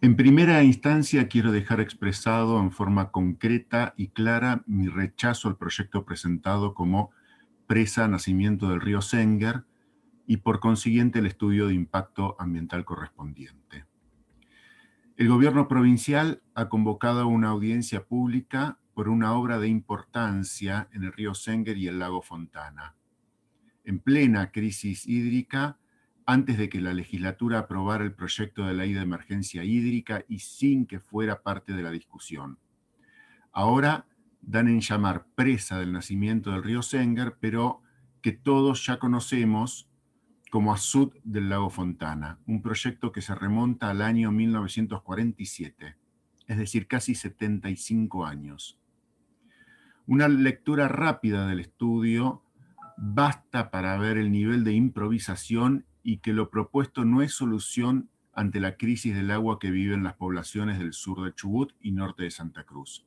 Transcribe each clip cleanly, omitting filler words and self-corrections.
En primera instancia, quiero dejar expresado en forma concreta y clara mi rechazo al proyecto presentado como presa nacimiento del río Sénger y por consiguiente el estudio de impacto ambiental correspondiente. El gobierno provincial ha convocado una audiencia pública por una obra de importancia en el río Sénger y el lago Fontana. En plena crisis hídrica, antes de que la legislatura aprobara el proyecto de ley de emergencia hídrica y sin que fuera parte de la discusión. Ahora dan en llamar presa del nacimiento del río Sénger, pero que todos ya conocemos como Azud del lago Fontana, un proyecto que se remonta al año 1947, es decir, casi 75 años. Una lectura rápida del estudio basta para ver el nivel de improvisación y que lo propuesto no es solución ante la crisis del agua que viven las poblaciones del sur de Chubut y norte de Santa Cruz.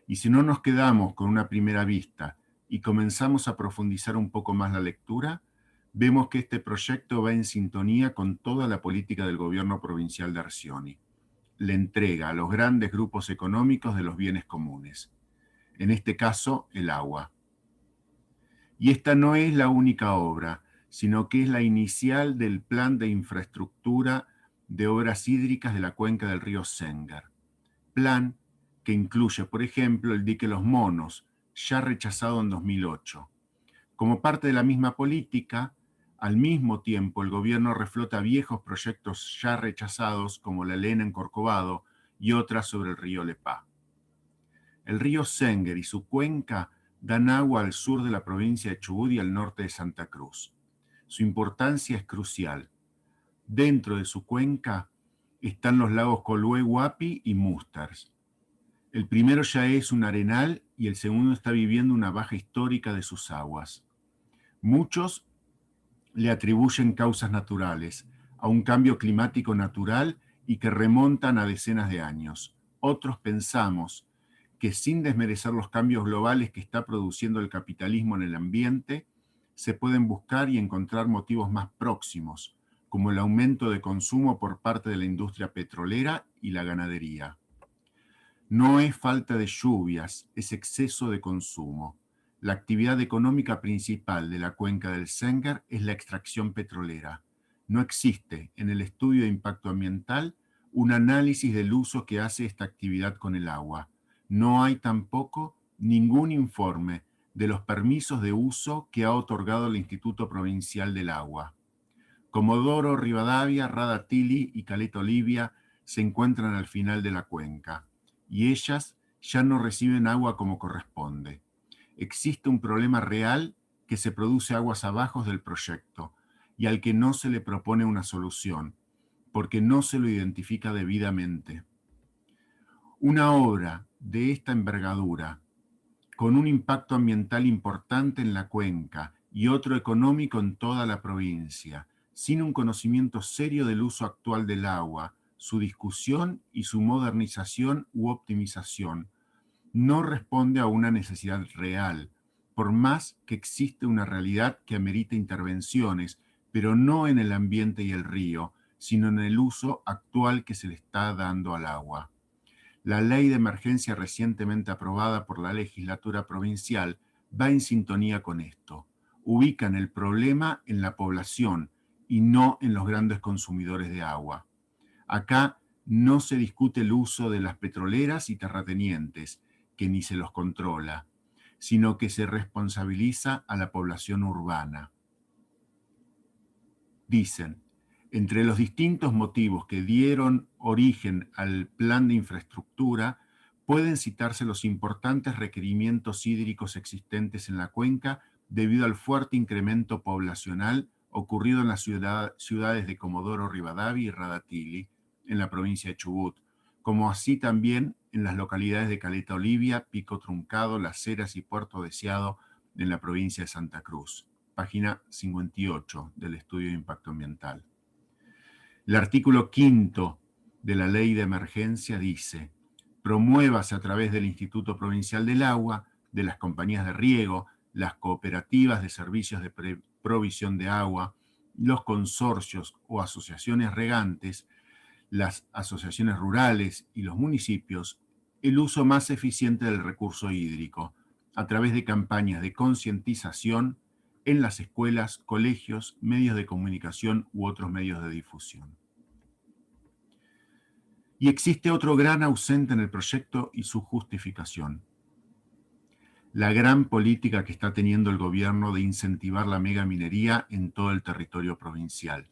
Y si no nos quedamos con una primera vista y comenzamos a profundizar un poco más la lectura, vemos que este proyecto va en sintonía con toda la política del gobierno provincial de Arcioni. Le entrega a los grandes grupos económicos de los bienes comunes, en este caso el agua. Y esta no es la única obra, sino que es la inicial del plan de infraestructura de obras hídricas de la cuenca del río Sénger. Plan que incluye, por ejemplo, el dique Los Monos, ya rechazado en 2008. Como parte de la misma política, al mismo tiempo el gobierno reflota viejos proyectos ya rechazados como la Elena en Corcovado y otras sobre el río Lepá. El río Sénger y su cuenca dan agua al sur de la provincia de Chubut y al norte de Santa Cruz. Su importancia es crucial. Dentro de su cuenca están los lagos Colué, Huapi y Musters. El primero ya es un arenal y el segundo está viviendo una baja histórica de sus aguas. Muchos le atribuyen causas naturales, a un cambio climático natural y que remontan a decenas de años. Otros pensamos que sin desmerecer los cambios globales que está produciendo el capitalismo en el ambiente, se pueden buscar y encontrar motivos más próximos, como el aumento de consumo por parte de la industria petrolera y la ganadería. No es falta de lluvias, es exceso de consumo. La actividad económica principal de la cuenca del Sénger es la extracción petrolera. No existe en el estudio de impacto ambiental un análisis del uso que hace esta actividad con el agua. No hay tampoco ningún informe de los permisos de uso que ha otorgado el Instituto Provincial del Agua. Comodoro Rivadavia, Radatili y Caleta Olivia se encuentran al final de la cuenca y ellas ya no reciben agua como corresponde. Existe un problema real que se produce aguas abajo del proyecto y al que no se le propone una solución, porque no se lo identifica debidamente. Una obra de esta envergadura, con un impacto ambiental importante en la cuenca y otro económico en toda la provincia, sin un conocimiento serio del uso actual del agua, su discusión y su modernización u optimización, no responde a una necesidad real, por más que existe una realidad que amerita intervenciones, pero no en el ambiente y el río, sino en el uso actual que se le está dando al agua. La ley de emergencia recientemente aprobada por la legislatura provincial va en sintonía con esto. Ubican el problema en la población y no en los grandes consumidores de agua. Acá no se discute el uso de las petroleras y terratenientes, que ni se los controla, sino que se responsabiliza a la población urbana. Dicen, entre los distintos motivos que dieron origen al plan de infraestructura, pueden citarse los importantes requerimientos hídricos existentes en la cuenca debido al fuerte incremento poblacional ocurrido en las ciudades de Comodoro Rivadavia y Radatili, en la provincia de Chubut, como así también en las localidades de Caleta Olivia, Pico Truncado, Las Heras y Puerto Deseado, en la provincia de Santa Cruz. Página 58 del estudio de impacto ambiental. El artículo 5 de la ley de emergencia dice: promuévase a través del Instituto Provincial del Agua, de las compañías de riego, las cooperativas de servicios de provisión de agua, los consorcios o asociaciones regantes, las asociaciones rurales y los municipios el uso más eficiente del recurso hídrico a través de campañas de concientización en las escuelas, colegios, medios de comunicación u otros medios de difusión. Y existe otro gran ausente en el proyecto y su justificación: la gran política que está teniendo el gobierno de incentivar la megaminería en todo el territorio provincial.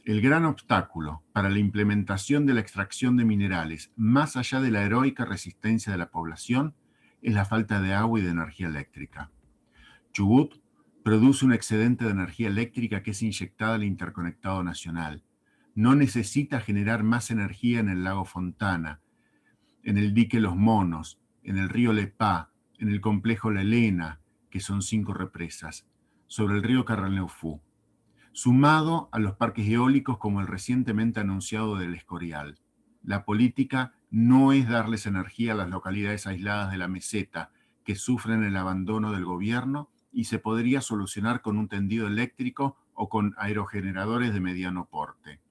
El gran obstáculo para la implementación de la extracción de minerales, más allá de la heroica resistencia de la población, es la falta de agua y de energía eléctrica. Chubut produce un excedente de energía eléctrica que es inyectada al interconectado nacional. No necesita generar más energía en el lago Fontana, en el dique Los Monos, en el río Lepá, en el complejo La Elena, que son 5 represas, sobre el río Carraneufú, sumado a los parques eólicos como el recientemente anunciado del Escorial. La política no es darles energía a las localidades aisladas de la meseta que sufren el abandono del gobierno y se podría solucionar con un tendido eléctrico o con aerogeneradores de mediano porte.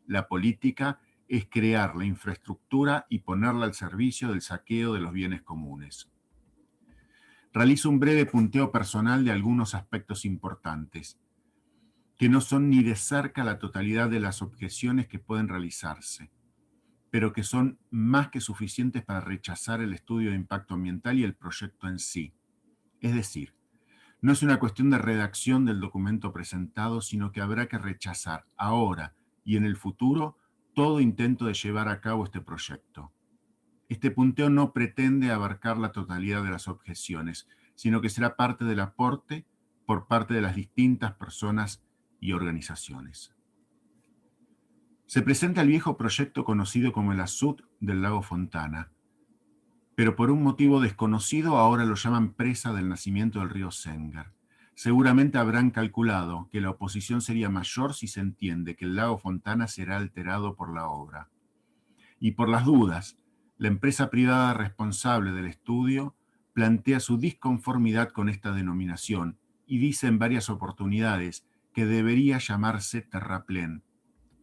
La política es crear la infraestructura y ponerla al servicio del saqueo de los bienes comunes. Realizo un breve punteo personal de algunos aspectos importantes, que no son ni de cerca la totalidad de las objeciones que pueden realizarse, pero que son más que suficientes para rechazar el estudio de impacto ambiental y el proyecto en sí. Es decir, no es una cuestión de redacción del documento presentado, sino que habrá que rechazar ahora y en el futuro todo intento de llevar a cabo este proyecto. Este punteo no pretende abarcar la totalidad de las objeciones, sino que será parte del aporte por parte de las distintas personas y organizaciones. Se presenta el viejo proyecto conocido como el ASUT del lago Fontana, pero por un motivo desconocido ahora lo llaman presa del nacimiento del río Sengar. Seguramente habrán calculado que la oposición sería mayor si se entiende que el lago Fontana será alterado por la obra. Y por las dudas, la empresa privada responsable del estudio plantea su disconformidad con esta denominación y dice en varias oportunidades que debería llamarse terraplén.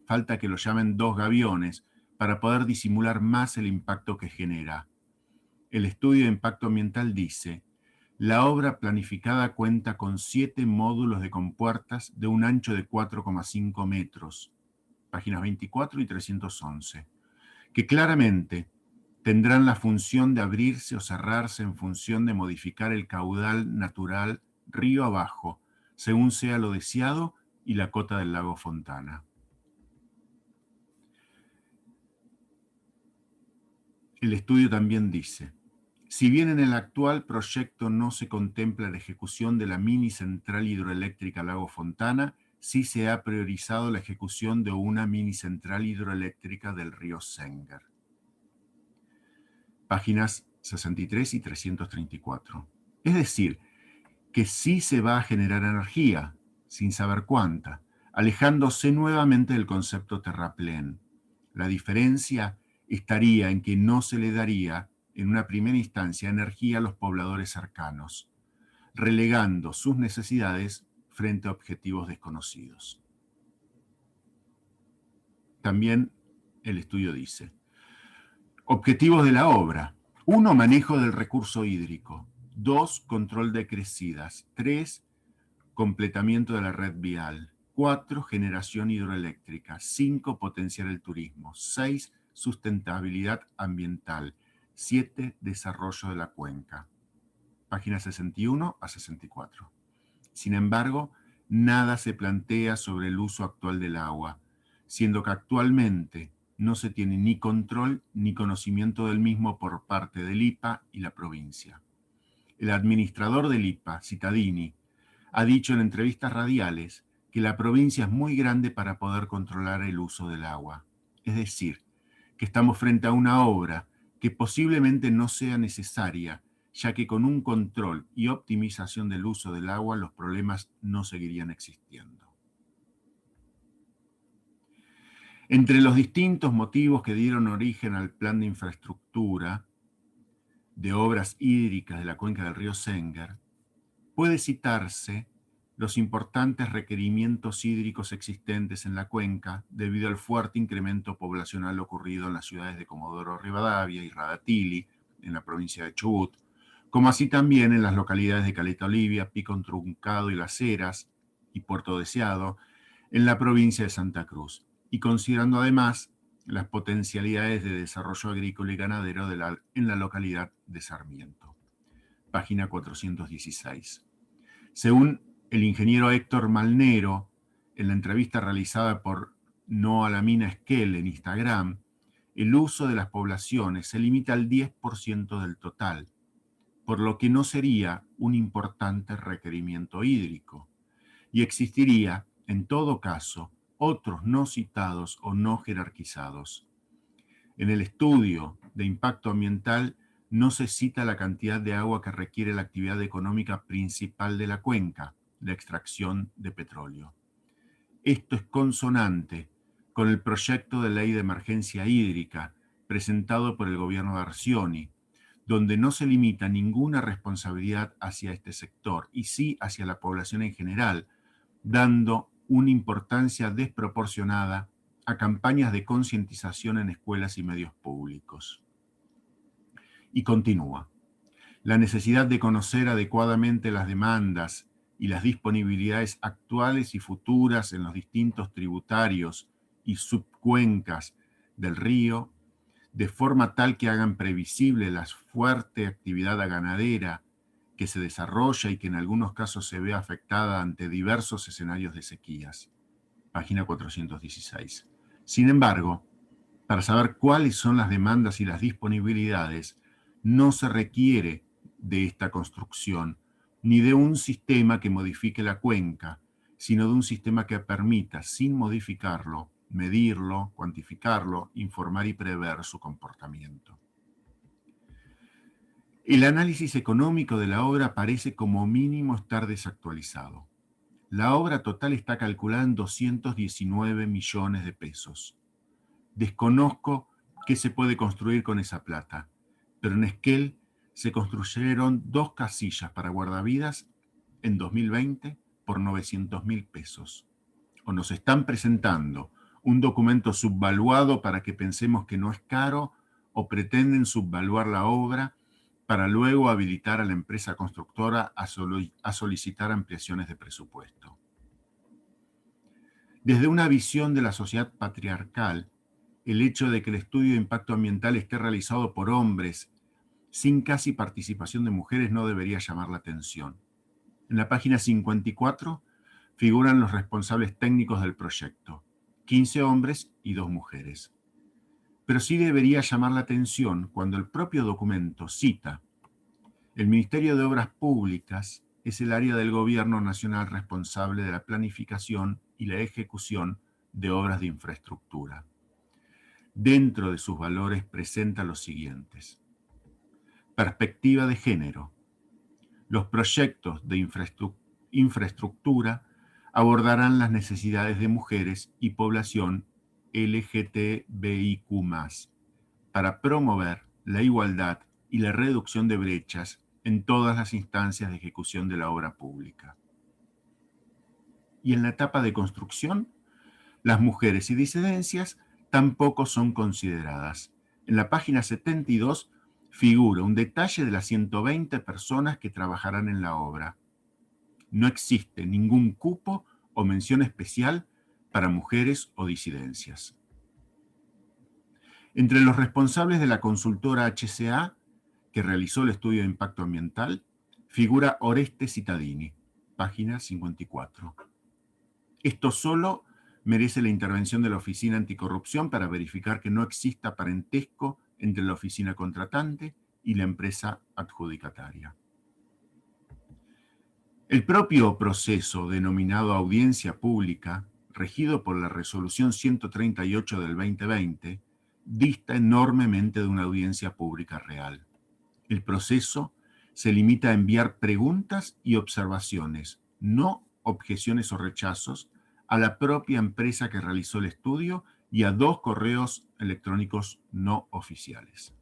Falta que lo llamen Dos Gaviones para poder disimular más el impacto que genera. El estudio de impacto ambiental dice: la obra planificada cuenta con 7 módulos de compuertas de un ancho de 4,5 metros, páginas 24 y 311, que claramente tendrán la función de abrirse o cerrarse en función de modificar el caudal natural río abajo, según sea lo deseado y la cota del lago Fontana. El estudio también dice: si bien en el actual proyecto no se contempla la ejecución de la mini central hidroeléctrica Lago Fontana, sí se ha priorizado la ejecución de una mini central hidroeléctrica del río Sengar. Páginas 63 y 334. Es decir, que sí se va a generar energía, sin saber cuánta, alejándose nuevamente del concepto terraplén. La diferencia estaría en que no se le daría, en una primera instancia, energía a los pobladores cercanos, relegando sus necesidades frente a objetivos desconocidos. También el estudio dice: objetivos de la obra: 1, manejo del recurso hídrico; 2, control de crecidas; 3, completamiento de la red vial; 4, generación hidroeléctrica; 5, potenciar el turismo; 6, sustentabilidad ambiental; 7, desarrollo de la cuenca. Páginas 61 a 64. Sin embargo, nada se plantea sobre el uso actual del agua, siendo que actualmente no se tiene ni control ni conocimiento del mismo por parte del IPA y la provincia. El administrador del IPA, Cittadini, ha dicho en entrevistas radiales que la provincia es muy grande para poder controlar el uso del agua. Es decir, que estamos frente a una obra que posiblemente no sea necesaria, ya que con un control y optimización del uso del agua los problemas no seguirían existiendo. Entre los distintos motivos que dieron origen al plan de infraestructura de obras hídricas de la cuenca del río Sengar, puede citarse los importantes requerimientos hídricos existentes en la cuenca debido al fuerte incremento poblacional ocurrido en las ciudades de Comodoro Rivadavia y Radatili, en la provincia de Chubut, como así también en las localidades de Caleta Olivia, Pico Truncado y Las Heras y Puerto Deseado, en la provincia de Santa Cruz, y considerando además las potencialidades de desarrollo agrícola y ganadero en la localidad de Sarmiento. Página 416. Según el ingeniero Héctor Malnero, en la entrevista realizada por No a la Mina Esquel en Instagram, el uso de las poblaciones se limita al 10% del total, por lo que no sería un importante requerimiento hídrico, y existiría, en todo caso, otros no citados o no jerarquizados. En el estudio de impacto ambiental no se cita la cantidad de agua que requiere la actividad económica principal de la cuenca, la extracción de petróleo. Esto es consonante con el proyecto de ley de emergencia hídrica presentado por el gobierno de Arcioni, donde no se limita ninguna responsabilidad hacia este sector y sí hacia la población en general, dando una importancia desproporcionada a campañas de concientización en escuelas y medios públicos. Y continúa. La necesidad de conocer adecuadamente las demandas y las disponibilidades actuales y futuras en los distintos tributarios y subcuencas del río, de forma tal que hagan previsible la fuerte actividad ganadera que se desarrolla y que en algunos casos se ve afectada ante diversos escenarios de sequías. Página 416. Sin embargo, para saber cuáles son las demandas y las disponibilidades, no se requiere de esta construcción ni de un sistema que modifique la cuenca, sino de un sistema que permita, sin modificarlo, medirlo, cuantificarlo, informar y prever su comportamiento. El análisis económico de la obra parece como mínimo estar desactualizado. La obra total está calculada en 219 millones de pesos. Desconozco qué se puede construir con esa plata, pero en Esquel se construyeron 2 casillas para guardavidas en 2020 por 900.000 pesos. O nos están presentando un documento subvaluado para que pensemos que no es caro, o pretenden subvaluar la obra para luego habilitar a la empresa constructora a solicitar ampliaciones de presupuesto. Desde una visión de la sociedad patriarcal, el hecho de que el estudio de impacto ambiental esté realizado por hombres sin casi participación de mujeres no debería llamar la atención. En la página 54 figuran los responsables técnicos del proyecto, 15 hombres y 2 mujeres. Pero sí debería llamar la atención cuando el propio documento cita: el Ministerio de Obras Públicas es el área del Gobierno Nacional responsable de la planificación y la ejecución de obras de infraestructura. Dentro de sus valores presenta los siguientes: perspectiva de género. Los proyectos de infraestructura abordarán las necesidades de mujeres y población LGTBIQ+, para promover la igualdad y la reducción de brechas en todas las instancias de ejecución de la obra pública. Y en la etapa de construcción, las mujeres y disidencias tampoco son consideradas. En la página 72 figura un detalle de las 120 personas que trabajarán en la obra. No existe ningún cupo o mención especial para mujeres o disidencias. Entre los responsables de la consultora HCA, que realizó el estudio de impacto ambiental, figura Oreste Cittadini, página 54. Esto solo merece la intervención de la Oficina Anticorrupción para verificar que no exista parentesco entre la oficina contratante y la empresa adjudicataria. El propio proceso denominado audiencia pública, regido por la Resolución 138 del 2020, dista enormemente de una audiencia pública real. El proceso se limita a enviar preguntas y observaciones, no objeciones o rechazos, a la propia empresa que realizó el estudio y a 2 correos electrónicos no oficiales.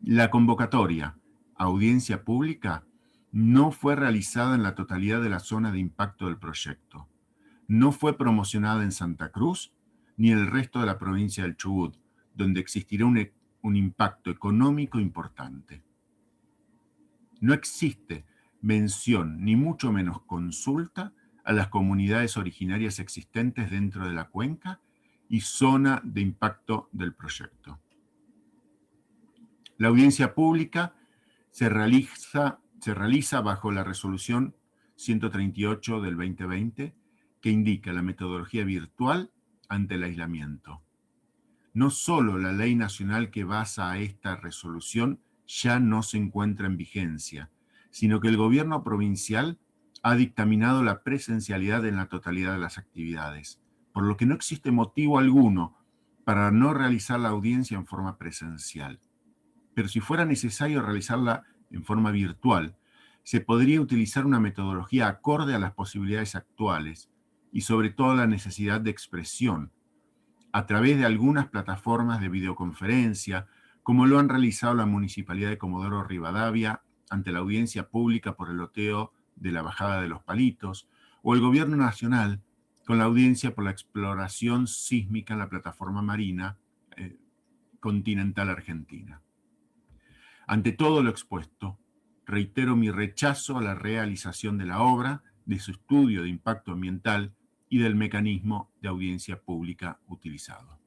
La convocatoria, audiencia pública, No fue realizada en la totalidad de la zona de impacto del proyecto. No fue promocionada en Santa Cruz ni en el resto de la provincia del Chubut, donde existirá un impacto económico importante. No existe mención, ni mucho menos consulta, a las comunidades originarias existentes dentro de la cuenca y zona de impacto del proyecto. La audiencia pública se realiza bajo la resolución 138 del 2020, que indica la metodología virtual ante el aislamiento. No solo la ley nacional que basa a esta resolución ya no se encuentra en vigencia, sino que el gobierno provincial ha dictaminado la presencialidad en la totalidad de las actividades, por lo que no existe motivo alguno para no realizar la audiencia en forma presencial. Pero si fuera necesario realizarla en forma virtual, se podría utilizar una metodología acorde a las posibilidades actuales y sobre todo a la necesidad de expresión, a través de algunas plataformas de videoconferencia, como lo han realizado la Municipalidad de Comodoro Rivadavia ante la audiencia pública por el loteo de la Bajada de los Palitos, o el Gobierno Nacional con la audiencia por la exploración sísmica en la plataforma marina continental argentina. Ante todo lo expuesto, reitero mi rechazo a la realización de la obra, de su estudio de impacto ambiental y del mecanismo de audiencia pública utilizado.